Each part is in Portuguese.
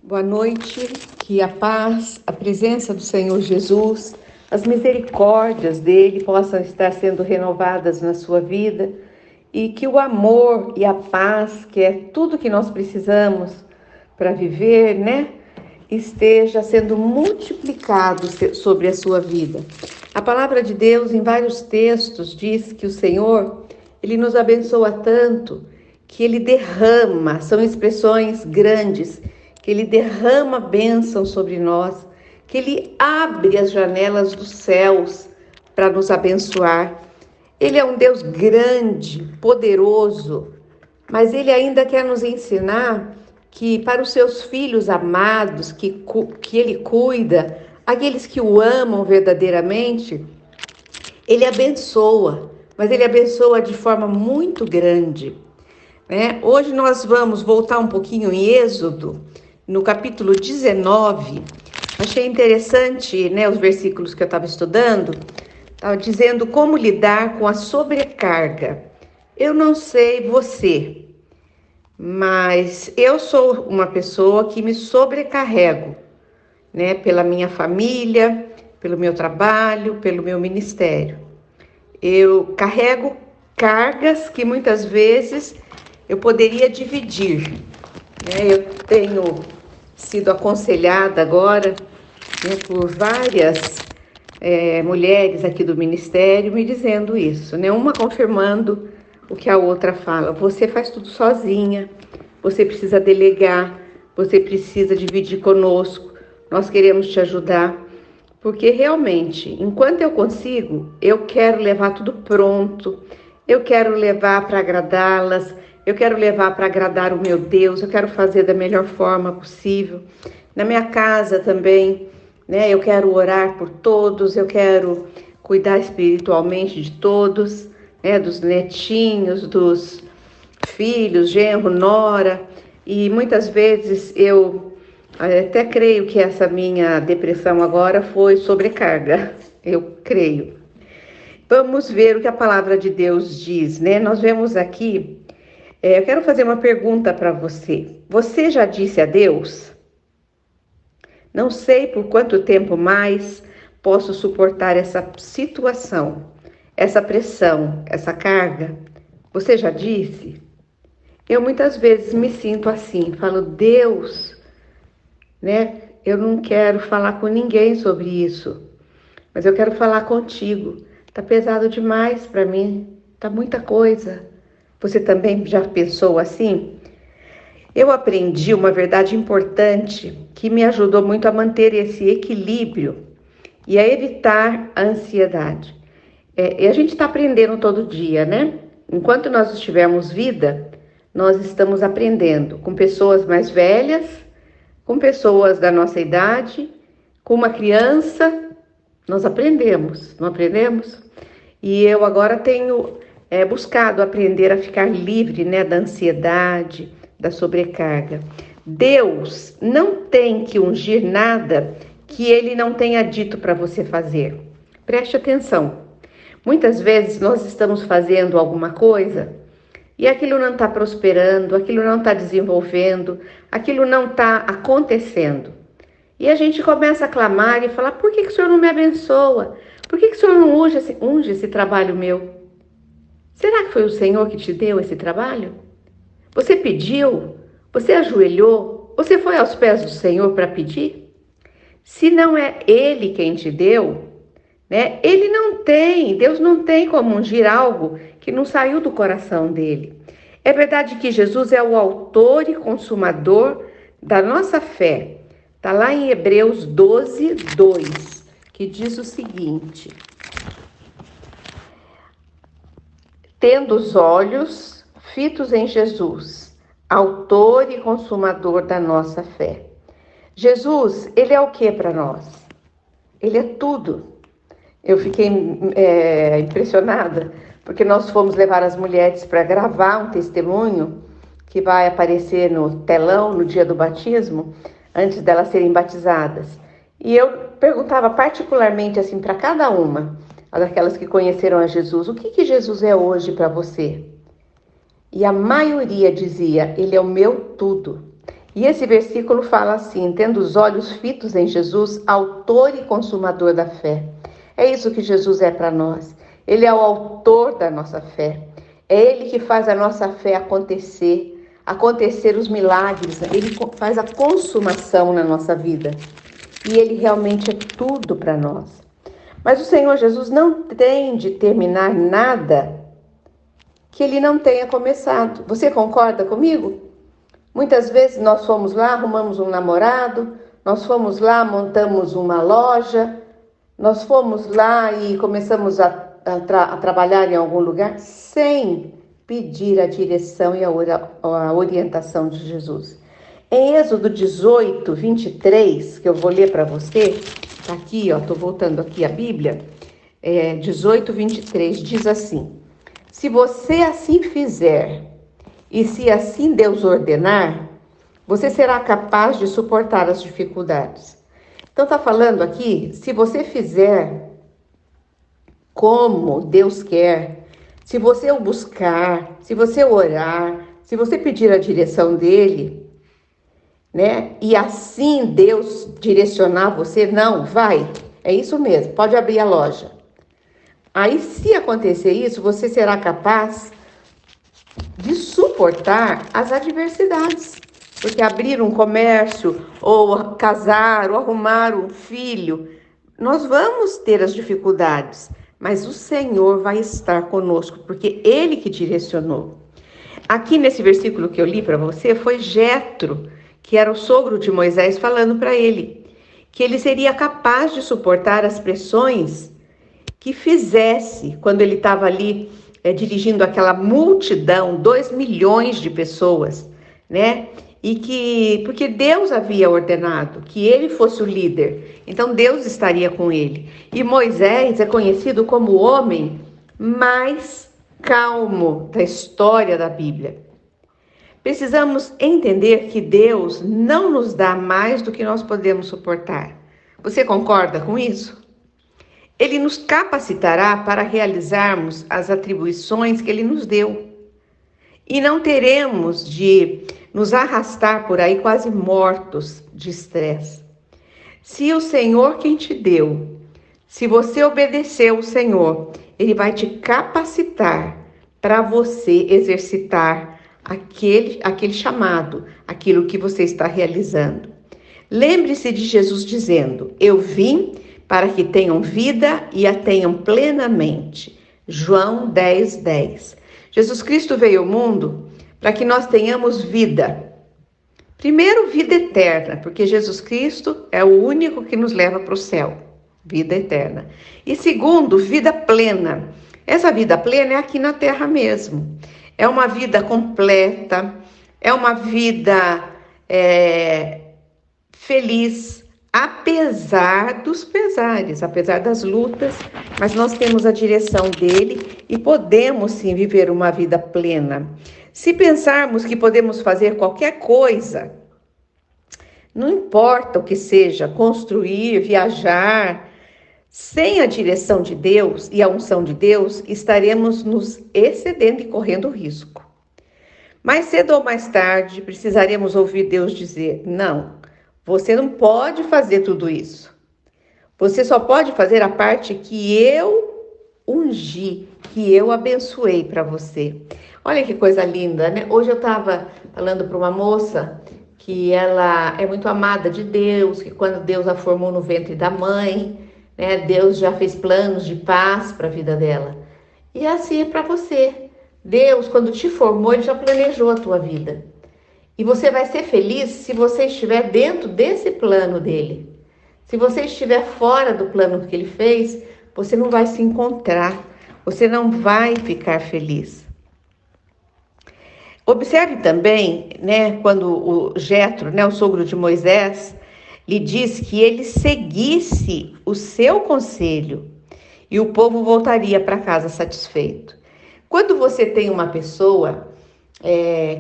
Boa noite, que a paz, a presença do Senhor Jesus, as misericórdias dele possam estar sendo renovadas na sua vida e que o amor e a paz, que é tudo que nós precisamos para viver, esteja sendo multiplicado sobre a sua vida. A palavra de Deus, em vários textos, diz que o Senhor, ele nos abençoa tanto que ele derrama, são expressões grandes, que ele derrama bênção sobre nós, que ele abre as janelas dos céus para nos abençoar. Ele é um Deus grande, poderoso, mas ele ainda quer nos ensinar que para os seus filhos amados, que ele cuida, aqueles que o amam verdadeiramente, ele abençoa, mas ele abençoa de forma muito grande. Hoje nós vamos voltar um pouquinho em Êxodo, no capítulo 19. Achei interessante, os versículos que eu estava estudando. Estava dizendo como lidar com a sobrecarga. Eu não sei você, mas eu sou uma pessoa que me sobrecarrego, pela minha família, pelo meu trabalho, pelo meu ministério. Eu carrego cargas que muitas vezes eu poderia dividir. Eu tenho sido aconselhada agora por várias mulheres aqui do ministério me dizendo isso, uma confirmando o que a outra fala. Você faz tudo sozinha, você precisa delegar, você precisa dividir conosco, nós queremos te ajudar, porque realmente, enquanto eu consigo, eu quero levar tudo pronto, eu quero levar para agradá-las, eu quero levar para agradar o meu Deus, eu quero fazer da melhor forma possível. Na minha casa também, eu quero orar por todos, eu quero cuidar espiritualmente de todos, dos netinhos, dos filhos, genro, nora. E muitas vezes eu até creio que essa minha depressão agora foi sobrecarga, eu creio. Vamos ver o que a palavra de Deus diz, Nós vemos aqui. Eu quero fazer uma pergunta para você. Você já disse a Deus? Não sei por quanto tempo mais posso suportar essa situação, essa pressão, essa carga. Você já disse? Eu muitas vezes me sinto assim, falo, Deus, eu não quero falar com ninguém sobre isso, mas eu quero falar contigo. Tá pesado demais para mim, tá muita coisa. Você também já pensou assim? Eu aprendi uma verdade importante que me ajudou muito a manter esse equilíbrio e a evitar a ansiedade. E a gente está aprendendo todo dia, Enquanto nós estivermos vida, nós estamos aprendendo com pessoas mais velhas, com pessoas da nossa idade, com uma criança, nós aprendemos, não aprendemos? E eu agora tenho buscado aprender a ficar livre, da ansiedade, da sobrecarga. Deus não tem que ungir nada que Ele não tenha dito para você fazer. Preste atenção. Muitas vezes nós estamos fazendo alguma coisa e aquilo não está prosperando, aquilo não está desenvolvendo, aquilo não está acontecendo. E a gente começa a clamar e falar, por que o Senhor não me abençoa? Por que o Senhor não unge esse trabalho meu? Será que foi o Senhor que te deu esse trabalho? Você pediu? Você ajoelhou? Você foi aos pés do Senhor para pedir? Se não é Ele quem te deu, Deus não tem como ungir algo que não saiu do coração dele. É verdade que Jesus é o autor e consumador da nossa fé. Está lá em Hebreus 12, 2, que diz o seguinte: tendo os olhos fitos em Jesus, autor e consumador da nossa fé. Jesus, ele é o que para nós? Ele é tudo. Eu fiquei impressionada, porque nós fomos levar as mulheres para gravar um testemunho que vai aparecer no telão no dia do batismo, antes delas serem batizadas. E eu perguntava particularmente assim para cada uma, daquelas que conheceram a Jesus, o que Jesus é hoje para você? E a maioria dizia, ele é o meu tudo. E esse versículo fala assim: tendo os olhos fitos em Jesus, autor e consumador da fé. É isso que Jesus é para nós. Ele é o autor da nossa fé. É Ele que faz a nossa fé acontecer os milagres. Ele faz a consumação na nossa vida. E Ele realmente é tudo para nós. Mas o Senhor Jesus não tem de terminar nada que Ele não tenha começado. Você concorda comigo? Muitas vezes nós fomos lá, arrumamos um namorado, nós fomos lá, montamos uma loja, nós fomos lá e começamos a trabalhar em algum lugar sem pedir a direção e a orientação de Jesus. Em Êxodo 18, 23, que eu vou ler para você, tá aqui, ó, tô voltando aqui a Bíblia, 18, 23, diz assim: se você assim fizer, e se assim Deus ordenar, você será capaz de suportar as dificuldades. Então está falando aqui, se você fizer como Deus quer, se você o buscar, se você orar, se você pedir a direção dele, né? E assim Deus direcionar você, não, vai, é isso mesmo, pode abrir a loja. Aí se acontecer isso, você será capaz de suportar as adversidades. Porque abrir um comércio, ou casar, ou arrumar um filho, nós vamos ter as dificuldades, mas o Senhor vai estar conosco, porque Ele que direcionou. Aqui nesse versículo que eu li para você, foi Jetro, que era o sogro de Moisés, falando para ele que ele seria capaz de suportar as pressões que fizesse quando ele estava ali dirigindo aquela multidão, 2 milhões de pessoas, né? Porque Deus havia ordenado que ele fosse o líder, então Deus estaria com ele. E Moisés é conhecido como o homem mais calmo da história da Bíblia. Precisamos entender que Deus não nos dá mais do que nós podemos suportar. Você concorda com isso? Ele nos capacitará para realizarmos as atribuições que Ele nos deu. E não teremos de nos arrastar por aí quase mortos de estresse. Se o Senhor quem te deu, se você obedecer ao Senhor, Ele vai te capacitar para você exercitar aquele chamado, aquilo que você está realizando. Lembre-se de Jesus dizendo: eu vim para que tenham vida e a tenham plenamente. João 10, 10. Jesus Cristo veio ao mundo para que nós tenhamos vida. Primeiro, vida eterna, porque Jesus Cristo é o único que nos leva para o céu. Vida eterna. E segundo, vida plena. Essa vida plena é aqui na terra mesmo. É uma vida completa, é uma vida feliz, apesar dos pesares, apesar das lutas, mas nós temos a direção dele e podemos sim viver uma vida plena. Se pensarmos que podemos fazer qualquer coisa, não importa o que seja, construir, viajar, sem a direção de Deus e a unção de Deus, estaremos nos excedendo e correndo risco. Mais cedo ou mais tarde, precisaremos ouvir Deus dizer: não, você não pode fazer tudo isso. Você só pode fazer a parte que eu ungi, que eu abençoei para você. Olha que coisa linda, né? Hoje eu estava falando para uma moça que ela é muito amada de Deus, que quando Deus a formou no ventre da mãe, né, Deus já fez planos de paz para a vida dela. E assim é para você. Deus, quando te formou, Ele já planejou a tua vida. E você vai ser feliz se você estiver dentro desse plano dele. Se você estiver fora do plano que ele fez, você não vai se encontrar. Você não vai ficar feliz. Observe também, né, quando o Jetro, né, o sogro de Moisés, lhe disse que ele seguisse o seu conselho e o povo voltaria para casa satisfeito. Quando você tem uma pessoa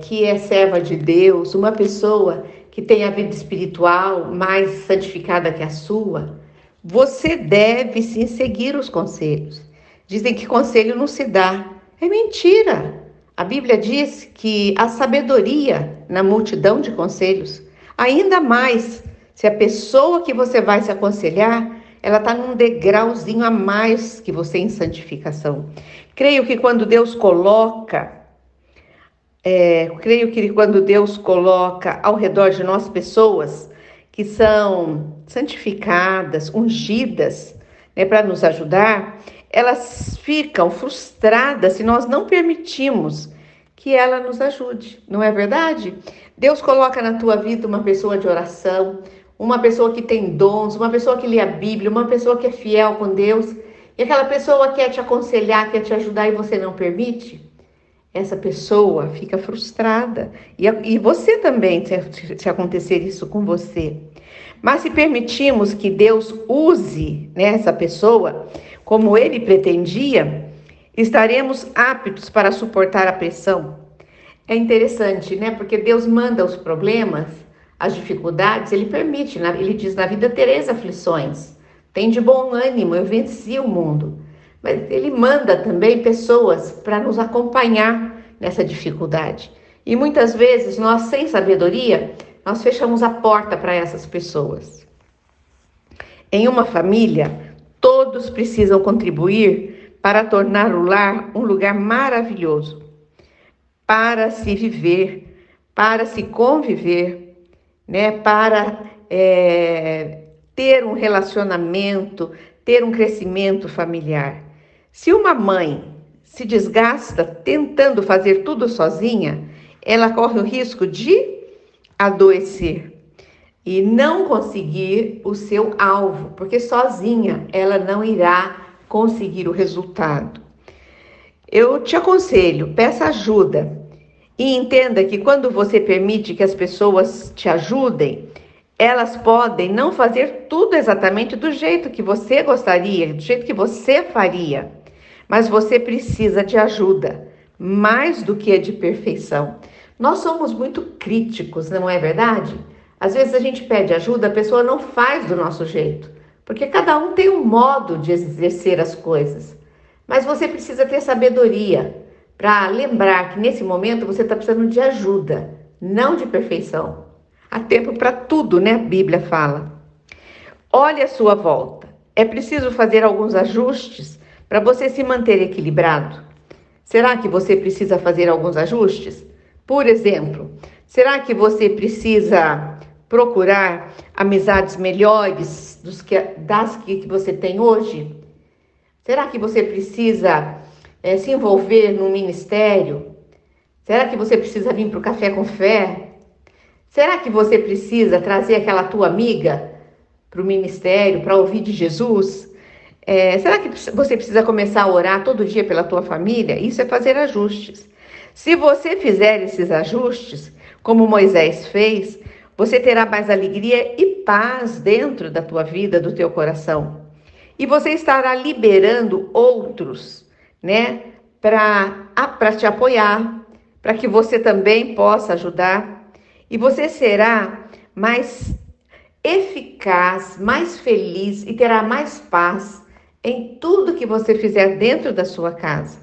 que é serva de Deus, uma pessoa que tem a vida espiritual mais santificada que a sua, você deve sim seguir os conselhos. Dizem que conselho não se dá. É mentira. A Bíblia diz que a sabedoria na multidão de conselhos, ainda mais se a pessoa que você vai se aconselhar, ela está num degrauzinho a mais que você em santificação. Creio que quando Deus coloca ao redor de nós pessoas que são santificadas, ungidas, né, para nos ajudar, elas ficam frustradas se nós não permitimos que ela nos ajude, não é verdade? Deus coloca na tua vida uma pessoa de oração, uma pessoa que tem dons, uma pessoa que lê a Bíblia, uma pessoa que é fiel com Deus, e aquela pessoa quer te aconselhar, quer te ajudar e você não permite. Essa pessoa fica frustrada. E você também, se acontecer isso com você. Mas se permitirmos que Deus use, né, essa pessoa como Ele pretendia, estaremos aptos para suportar a pressão. É interessante, né? Porque Deus manda os problemas, as dificuldades, Ele permite. Ele diz, na vida tereis aflições. Tem de bom ânimo, eu venci o mundo. Mas Ele manda também pessoas para nos acompanhar nessa dificuldade. E muitas vezes nós, sem sabedoria, nós fechamos a porta para essas pessoas. Em uma família, todos precisam contribuir para tornar o lar um lugar maravilhoso, para se viver, para se conviver, né? Para ter um relacionamento, ter um crescimento familiar. Se uma mãe se desgasta tentando fazer tudo sozinha, ela corre o risco de adoecer e não conseguir o seu alvo, porque sozinha ela não irá conseguir o resultado. Eu te aconselho, peça ajuda e entenda que quando você permite que as pessoas te ajudem, elas podem não fazer tudo exatamente do jeito que você gostaria, do jeito que você faria, mas você precisa de ajuda, mais do que de perfeição. Nós somos muito críticos, não é verdade? Às vezes a gente pede ajuda, a pessoa não faz do nosso jeito, porque cada um tem um modo de exercer as coisas. Mas você precisa ter sabedoria para lembrar que nesse momento você está precisando de ajuda, não de perfeição. Há tempo para tudo, né? A Bíblia fala. Olhe à sua volta. É preciso fazer alguns ajustes para você se manter equilibrado. Será que você precisa fazer alguns ajustes? Por exemplo, será que você precisa procurar amizades melhores das que você tem hoje? Será que você precisa se envolver num ministério? Será que você precisa vir para o Café com Fé? Será que você precisa trazer aquela tua amiga para o ministério, para ouvir de Jesus? Será que você precisa começar a orar todo dia pela tua família? Isso é fazer ajustes. Se você fizer esses ajustes, como Moisés fez, você terá mais alegria e paz dentro da tua vida, do teu coração. E você estará liberando outros, né, para te apoiar, para que você também possa ajudar. E você será mais eficaz, mais feliz e terá mais paz em tudo que você fizer dentro da sua casa.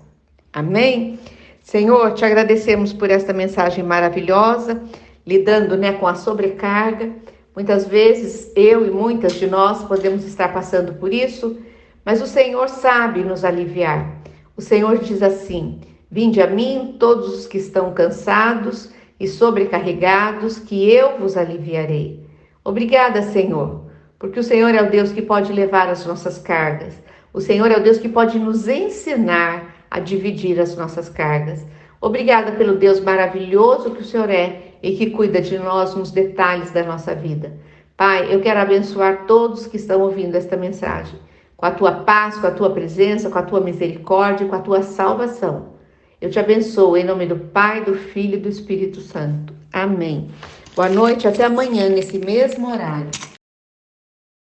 Amém? Senhor, te agradecemos por esta mensagem maravilhosa, lidando, né, com a sobrecarga. Muitas vezes eu e muitas de nós podemos estar passando por isso, mas o Senhor sabe nos aliviar. O Senhor diz assim: vinde a mim todos os que estão cansados e sobrecarregados, que eu vos aliviarei. Obrigada, Senhor, porque o Senhor é o Deus que pode levar as nossas cargas. O Senhor é o Deus que pode nos ensinar a dividir as nossas cargas. Obrigada pelo Deus maravilhoso que o Senhor é e que cuida de nós nos detalhes da nossa vida. Pai, eu quero abençoar todos que estão ouvindo esta mensagem, com a tua paz, com a tua presença, com a tua misericórdia, com a tua salvação. Eu te abençoo em nome do Pai, do Filho e do Espírito Santo. Amém. Boa noite, até amanhã nesse mesmo horário.